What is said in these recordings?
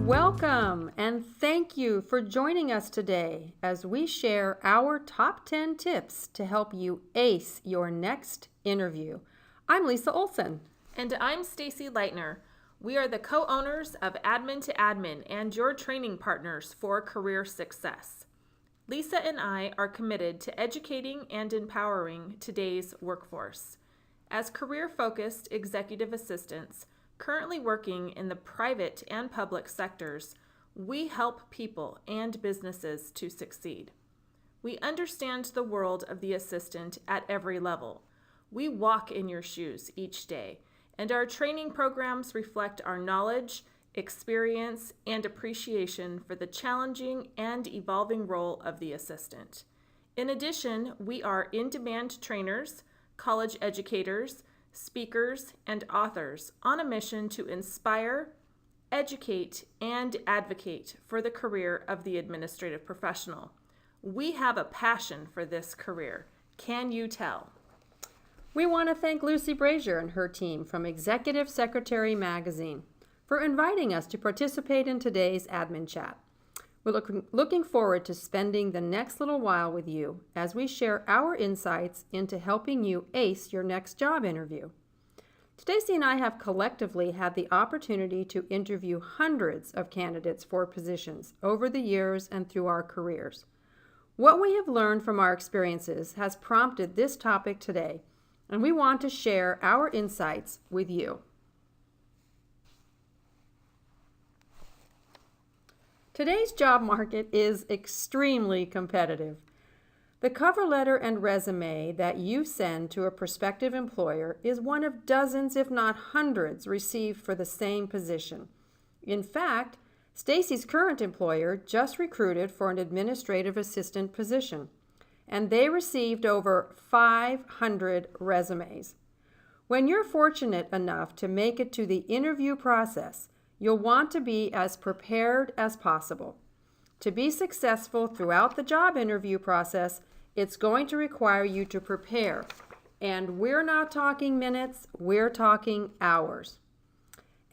Welcome and thank you for joining us today as we share our top 10 tips to help you ace your next interview. I'm Lisa Olson. And I'm Stacy Leitner. We are the co-owners of Admin to Admin and your training partners for career success. Lisa and I are committed to educating and empowering today's workforce. As career-focused executive assistants, currently working in the private and public sectors, we help people and businesses to succeed. We understand the world of the assistant at every level. We walk in your shoes each day, and our training programs reflect our knowledge, experience, and appreciation for the challenging and evolving role of the assistant. In addition, we are in-demand trainers, college educators, speakers, and authors on a mission to inspire, educate, and advocate for the career of the administrative professional. We have a passion for this career. Can you tell? We want to thank Lucy Brazier and her team from Executive Secretary Magazine for inviting us to participate in today's AdminChat. We're looking forward to spending the next little while with you as we share our insights into helping you ace your next job interview. Stacy and I have collectively had the opportunity to interview hundreds of candidates for positions over the years and through our careers. What we have learned from our experiences has prompted this topic today, and we want to share our insights with you. Today's job market is extremely competitive. The cover letter and resume that you send to a prospective employer is one of dozens, if not hundreds, received for the same position. In fact, Stacy's current employer just recruited for an administrative assistant position, and they received over 500 resumes. When you're fortunate enough to make it to the interview process, you'll want to be as prepared as possible. To be successful throughout the job interview process, it's going to require you to prepare. And we're not talking minutes, we're talking hours.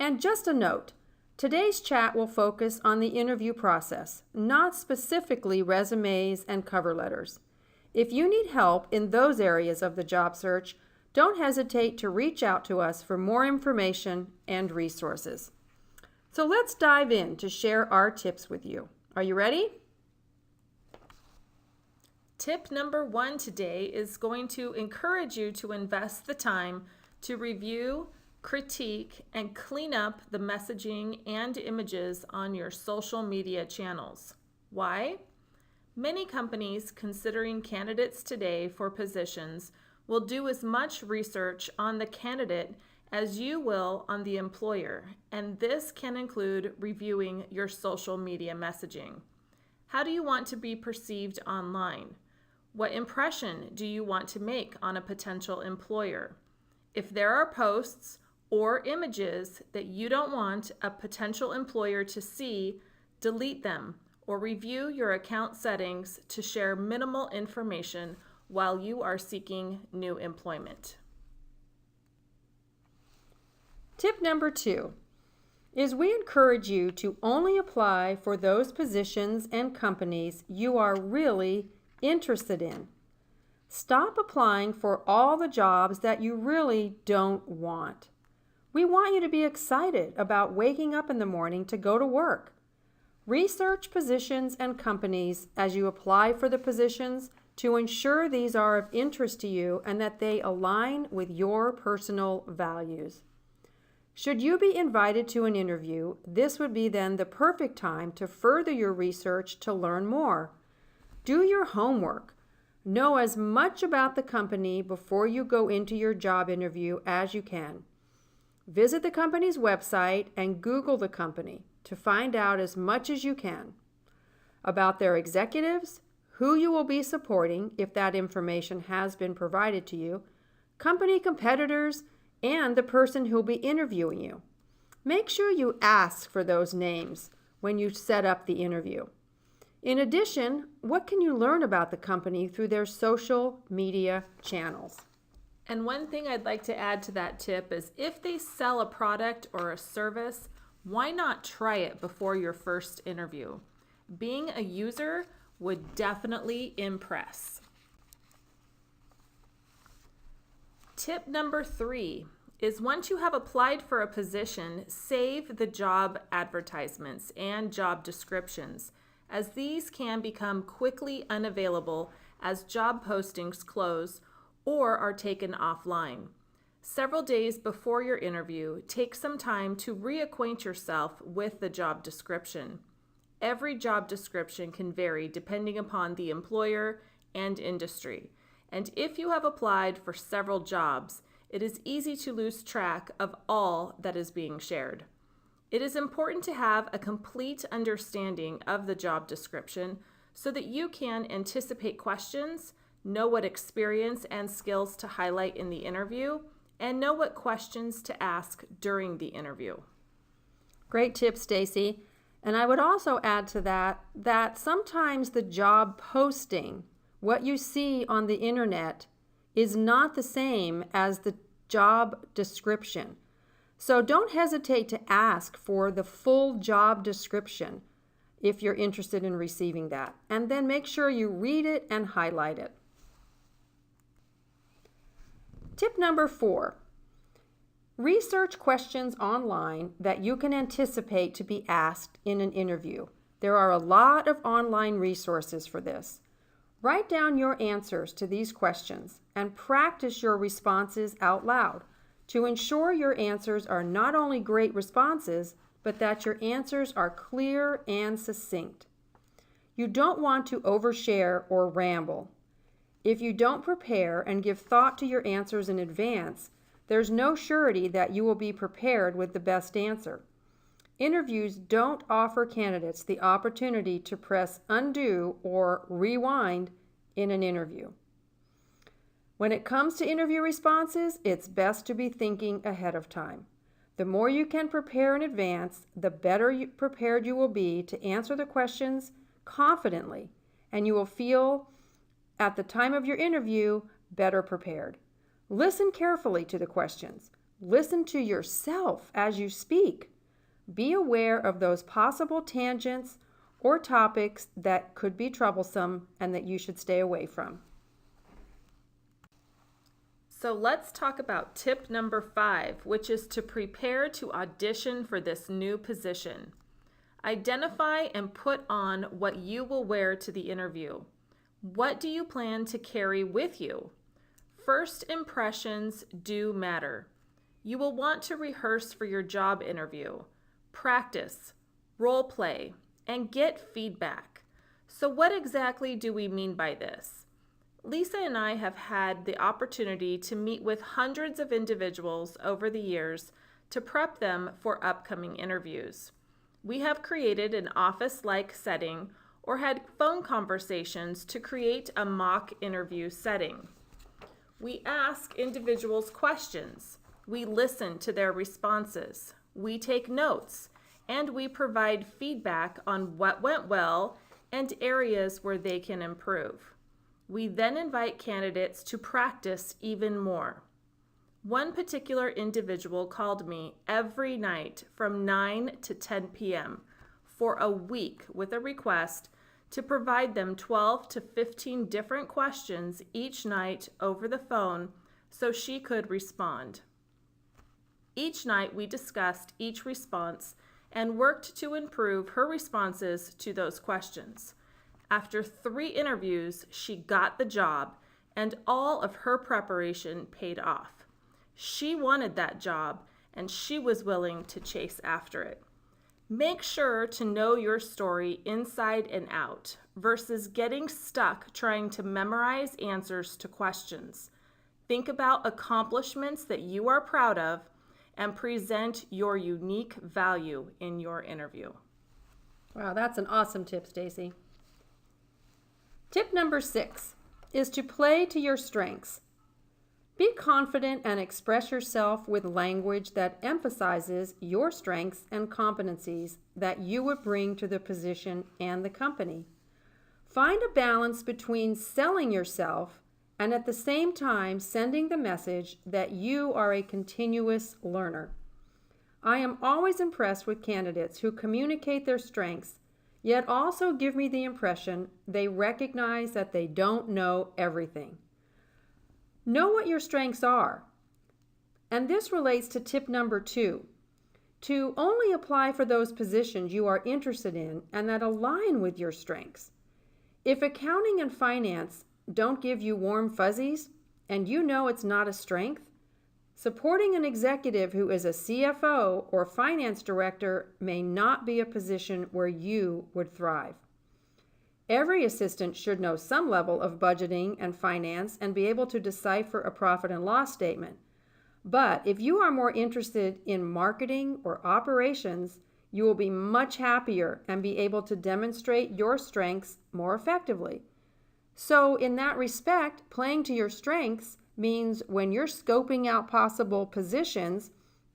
And just a note, today's chat will focus on the interview process, not specifically resumes and cover letters. If you need help in those areas of the job search, don't hesitate to reach out to us for more information and resources. So let's dive in to share our tips with you. Are you ready? Tip number 1 today is going to encourage you to invest the time to review, critique, and clean up the messaging and images on your social media channels. Why? Many companies considering candidates today for positions will do as much research on the candidate as you will on the employer, and this can include reviewing your social media messaging. How do you want to be perceived online? What impression do you want to make on a potential employer? If there are posts or images that you don't want a potential employer to see, delete them or review your account settings to share minimal information while you are seeking new employment. Tip number 2 is we encourage you to only apply for those positions and companies you are really interested in. Stop applying for all the jobs that you really don't want. We want you to be excited about waking up in the morning to go to work. Research positions and companies as you apply for the positions to ensure these are of interest to you and that they align with your personal values. Should you be invited to an interview, this would be then the perfect time to further your research to learn more. Do your homework. Know as much about the company before you go into your job interview as you can. Visit the company's website and Google the company to find out as much as you can about their executives, who you will be supporting if that information has been provided to you, company competitors, and the person who'll be interviewing you. Make sure you ask for those names when you set up the interview. In addition, what can you learn about the company through their social media channels? And one thing I'd like to add to that tip is if they sell a product or a service, Why not try it before your first interview? Being a user would definitely impress. Tip number 3 is once you have applied for a position, save the job advertisements and job descriptions, as these can become quickly unavailable as job postings close or are taken offline. Several days before your interview, take some time to reacquaint yourself with the job description. Every job description can vary depending upon the employer and industry. And if you have applied for several jobs, it is easy to lose track of all that is being shared. It is important to have a complete understanding of the job description so that you can anticipate questions, know what experience and skills to highlight in the interview, and know what questions to ask during the interview. Great tip, Stacy. And I would also add to that sometimes the job posting, what you see on the internet, is not the same as the job description. So don't hesitate to ask for the full job description if you're interested in receiving that. And then make sure you read it and highlight it. Tip number 4. Research questions online that you can anticipate to be asked in an interview. There are a lot of online resources for this. Write down your answers to these questions and practice your responses out loud to ensure your answers are not only great responses, but that your answers are clear and succinct. You don't want to overshare or ramble. If you don't prepare and give thought to your answers in advance, there's no surety that you will be prepared with the best answer. Interviews don't offer candidates the opportunity to press undo or rewind in an interview. When it comes to interview responses, it's best to be thinking ahead of time. The more you can prepare in advance, the better prepared you will be to answer the questions confidently, and you will feel at the time of your interview better prepared. Listen carefully to the questions. Listen to yourself as you speak. Be aware of those possible tangents or topics that could be troublesome and that you should stay away from. So let's talk about tip number 5, which is to prepare to audition for this new position. Identify and put on what you will wear to the interview. What do you plan to carry with you? First impressions do matter. You will want to rehearse for your job interview, practice, role play, and get feedback. So what exactly do we mean by this? Lisa and I have had the opportunity to meet with hundreds of individuals over the years to prep them for upcoming interviews. We have created an office-like setting or had phone conversations to create a mock interview setting. We ask individuals questions, we listen to their responses, we take notes, and we provide feedback on what went well and areas where they can improve. We then invite candidates to practice even more. One particular individual called me every night from 9 to 10 p.m. for a week with a request to provide them 12 to 15 different questions each night over the phone so she could respond. Each night we discussed each response and worked to improve her responses to those questions. After 3 interviews, she got the job, and all of her preparation paid off. She wanted that job, and she was willing to chase after it. Make sure to know your story inside and out versus getting stuck trying to memorize answers to questions. Think about accomplishments that you are proud of and present your unique value in your interview. Wow, that's an awesome tip, Stacy. Tip number 6 is to play to your strengths. Be confident and express yourself with language that emphasizes your strengths and competencies that you would bring to the position and the company. Find a balance between selling yourself and at the same time sending the message that you are a continuous learner. I am always impressed with candidates who communicate their strengths, yet also give me the impression they recognize that they don't know everything. Know what your strengths are. And this relates to tip number 2. To only apply for those positions you are interested in and that align with your strengths. If accounting and finance don't give you warm fuzzies and you know it's not a strength, supporting an executive who is a CFO or finance director may not be a position where you would thrive. Every assistant should know some level of budgeting and finance and be able to decipher a profit and loss statement. But if you are more interested in marketing or operations, you will be much happier and be able to demonstrate your strengths more effectively. So in that respect, playing to your strengths means when you're scoping out possible positions,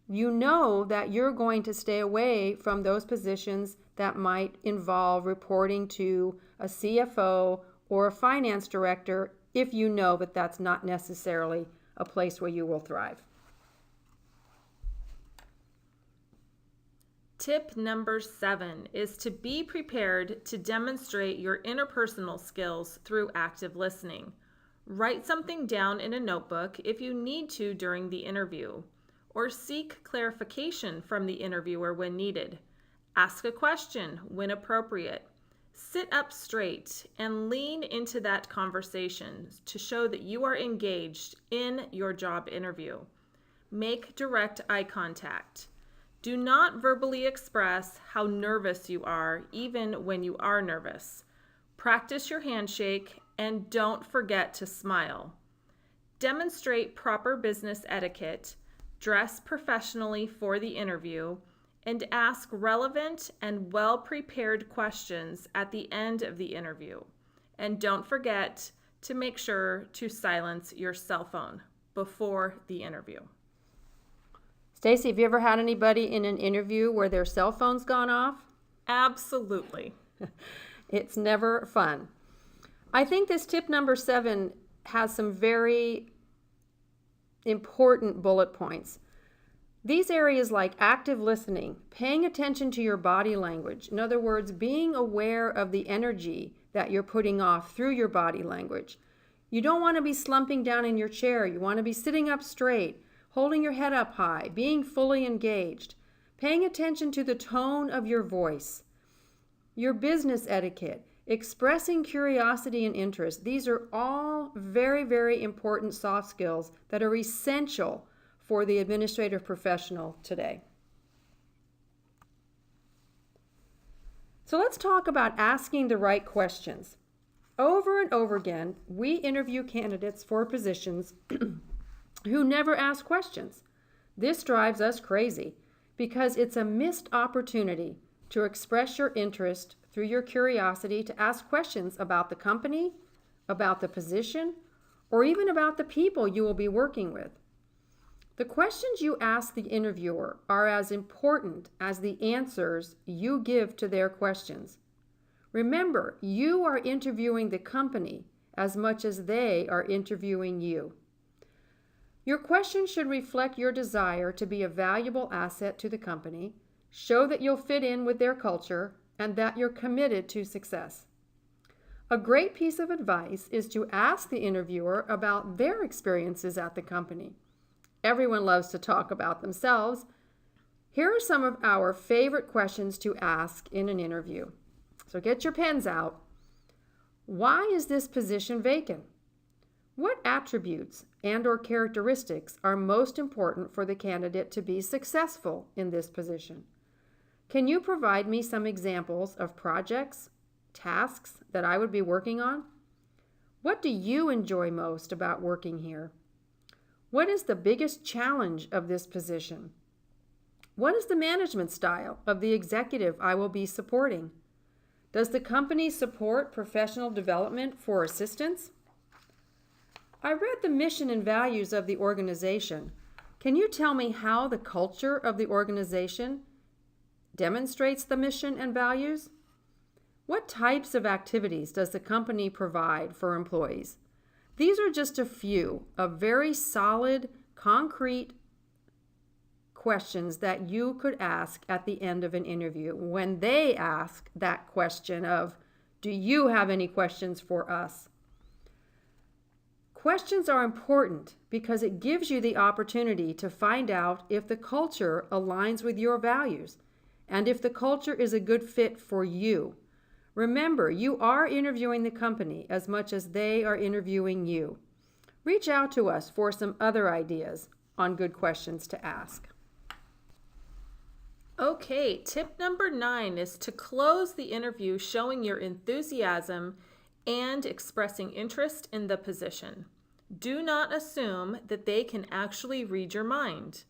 you know that you're going to stay away from those positions that might involve reporting to a CFO or a finance director if you know that that's not necessarily a place where you will thrive. Tip number 7 is to be prepared to demonstrate your interpersonal skills through active listening. Write something down in a notebook if you need to during the interview, or seek clarification from the interviewer when needed. Ask a question when appropriate. Sit up straight and lean into that conversation to show that you are engaged in your job interview. Make direct eye contact. Do not verbally express how nervous you are, even when you are nervous. Practice your handshake and don't forget to smile. Demonstrate proper business etiquette, dress professionally for the interview, and ask relevant and well-prepared questions at the end of the interview. And don't forget to make sure to silence your cell phone before the interview. Stacy, have you ever had anybody in an interview where their cell phone's gone off? Absolutely. It's never fun. I think this tip number 7 has some very important bullet points. These areas like active listening, paying attention to your body language, in other words, being aware of the energy that you're putting off through your body language. You don't want to be slumping down in your chair. You want to be sitting up straight, holding your head up high, being fully engaged, paying attention to the tone of your voice, your business etiquette, expressing curiosity and interest. These are all very, very important soft skills that are essential for the administrative professional today. So let's talk about asking the right questions. Over and over again, we interview candidates for positions who never ask questions. This drives us crazy because it's a missed opportunity to express your interest through your curiosity to ask questions about the company, about the position, or even about the people you will be working with. The questions you ask the interviewer are as important as the answers you give to their questions. Remember, you are interviewing the company as much as they are interviewing you. Your questions should reflect your desire to be a valuable asset to the company, show that you'll fit in with their culture, and that you're committed to success. A great piece of advice is to ask the interviewer about their experiences at the company. Everyone loves to talk about themselves. Here are some of our favorite questions to ask in an interview. So get your pens out. Why is this position vacant? What attributes and/or characteristics are most important for the candidate to be successful in this position? Can you provide me some examples of projects, tasks that I would be working on? What do you enjoy most about working here? What is the biggest challenge of this position? What is the management style of the executive I will be supporting? Does the company support professional development for assistants? I read the mission and values of the organization. Can you tell me how the culture of the organization demonstrates the mission and values? What types of activities does the company provide for employees? These are just a few of very solid, concrete questions that you could ask at the end of an interview when they ask that question of, do you have any questions for us? Questions are important because it gives you the opportunity to find out if the culture aligns with your values and if the culture is a good fit for you. Remember, you are interviewing the company as much as they are interviewing you. Reach out to us for some other ideas on good questions to ask. Okay, tip number 9 is to close the interview showing your enthusiasm and expressing interest in the position. Do not assume that they can actually read your mind.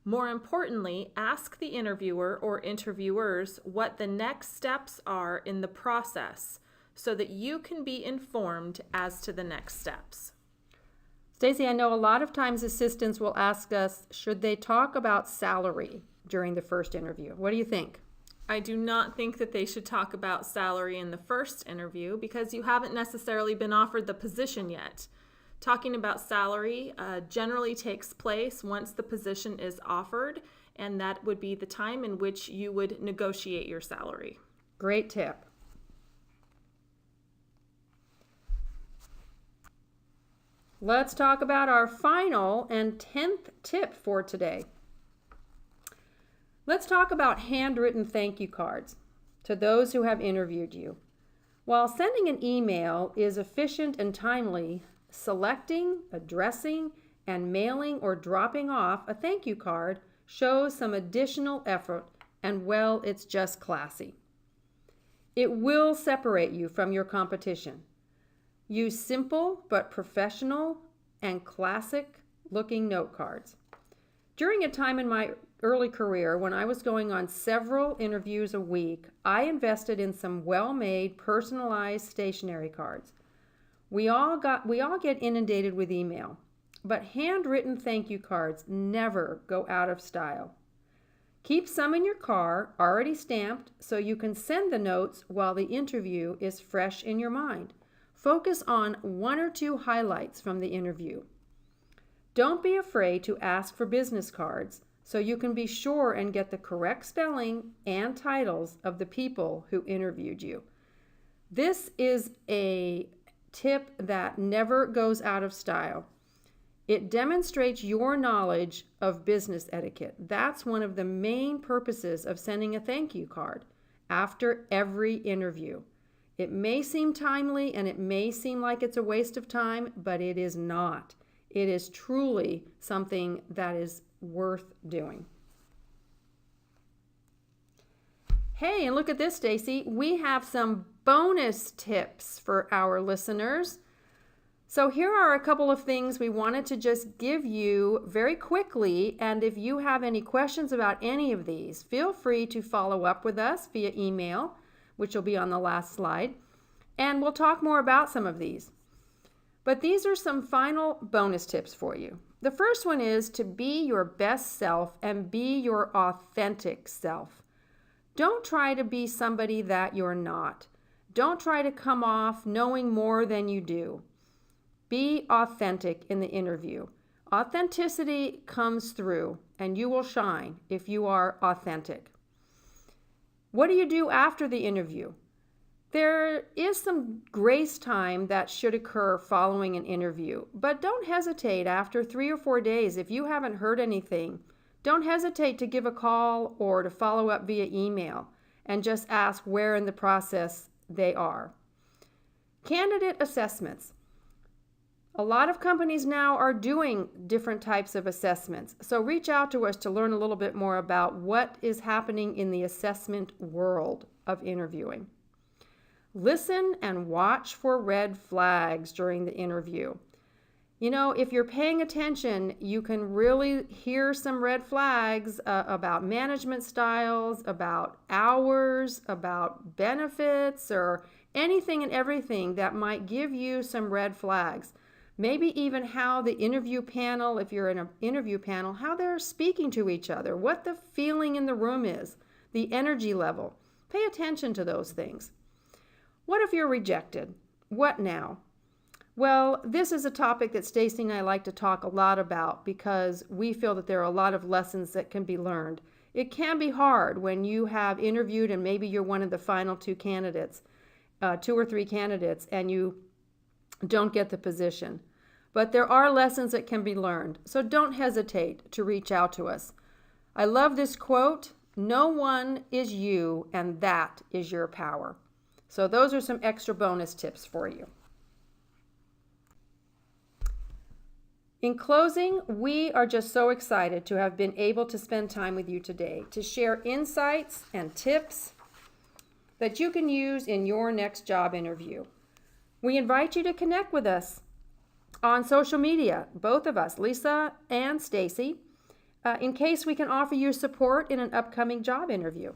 More importantly, ask the interviewer or interviewers what the next steps are in the process so that you can be informed as to the next steps. Stacy, I know a lot of times assistants will ask us, should they talk about salary during the first interview? What do you think? I do not think that they should talk about salary in the first interview because you haven't necessarily been offered the position yet. Talking about salary generally takes place once the position is offered, and that would be the time in which you would negotiate your salary. Great tip. Let's talk about our final and 10th tip for today. Let's talk about handwritten thank you cards to those who have interviewed you. While sending an email is efficient and timely, selecting, addressing, and mailing or dropping off a thank you card shows some additional effort, and well, it's just classy. It will separate you from your competition. Use simple but professional and classic looking note cards. During a time in my early career when I was going on several interviews a week, I invested in some well-made personalized stationery cards. We all get inundated with email, but handwritten thank you cards never go out of style. Keep some in your car, already stamped, so you can send the notes while the interview is fresh in your mind. Focus on 1 or 2 highlights from the interview. Don't be afraid to ask for business cards so you can be sure and get the correct spelling and titles of the people who interviewed you. This is a tip that never goes out of style. It demonstrates your knowledge of business etiquette. That's one of the main purposes of sending a thank you card after every interview. It may seem timely and it may seem like it's a waste of time, but it is not. It is truly something that is worth doing. Hey, and look at this, Stacy. We have some bonus tips for our listeners. So here are a couple of things we wanted to just give you very quickly, and if you have any questions about any of these, feel free to follow up with us via email, which will be on the last slide, and we'll talk more about some of these. But these are some final bonus tips for you. The first one is to be your best self and be your authentic self. Don't try to be somebody that you're not. Don't try to come off knowing more than you do. Be authentic in the interview. Authenticity comes through, and you will shine if you are authentic. What do you do after the interview? There is some grace time that should occur following an interview, but don't hesitate after 3 or 4 days if you haven't heard anything. Don't hesitate to give a call or to follow up via email and just ask where in the process they are. Candidate assessments. A lot of companies now are doing different types of assessments, so reach out to us to learn a little bit more about what is happening in the assessment world of interviewing. Listen and watch for red flags during the interview. You know, if you're paying attention, you can really hear some red flags about management styles, about hours, about benefits, or anything and everything that might give you some red flags. Maybe even how the interview panel, if you're in an interview panel, how they're speaking to each other, what the feeling in the room is, the energy level. Pay attention to those things. What if you're rejected? What now? Well, this is a topic that Stacy and I like to talk a lot about because we feel that there are a lot of lessons that can be learned. It can be hard when you have interviewed and maybe you're one of the final two or three candidates, and you don't get the position. But there are lessons that can be learned, so don't hesitate to reach out to us. I love this quote, "No one is you, and that is your power." So those are some extra bonus tips for you. In closing, we are just so excited to have been able to spend time with you today to share insights and tips that you can use in your next job interview. We invite you to connect with us on social media, both of us, Lisa and Stacy, in case we can offer you support in an upcoming job interview.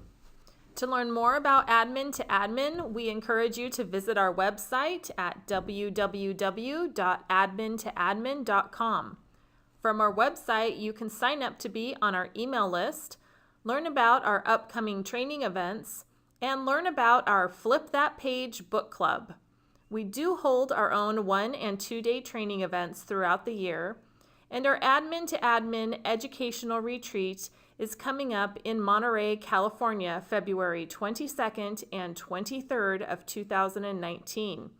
To learn more about Admin to Admin, we encourage you to visit our website at www.admintoadmin.com. From our website, you can sign up to be on our email list, learn about our upcoming training events, and learn about our Flip That Page book club. We do hold our own 1- and 2-day training events throughout the year, and our Admin to Admin educational retreat is coming up in Monterey, California, February 22nd and 23rd of 2019.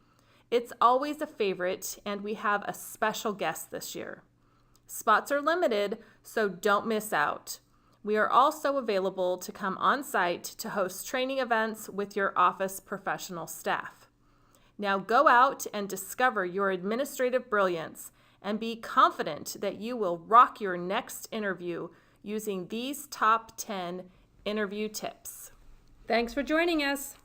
It's always a favorite, and we have a special guest this year. Spots are limited, so don't miss out. We are also available to come on site to host training events with your office professional staff. Now go out and discover your administrative brilliance and be confident that you will rock your next interview using these top 10 interview tips. Thanks for joining us.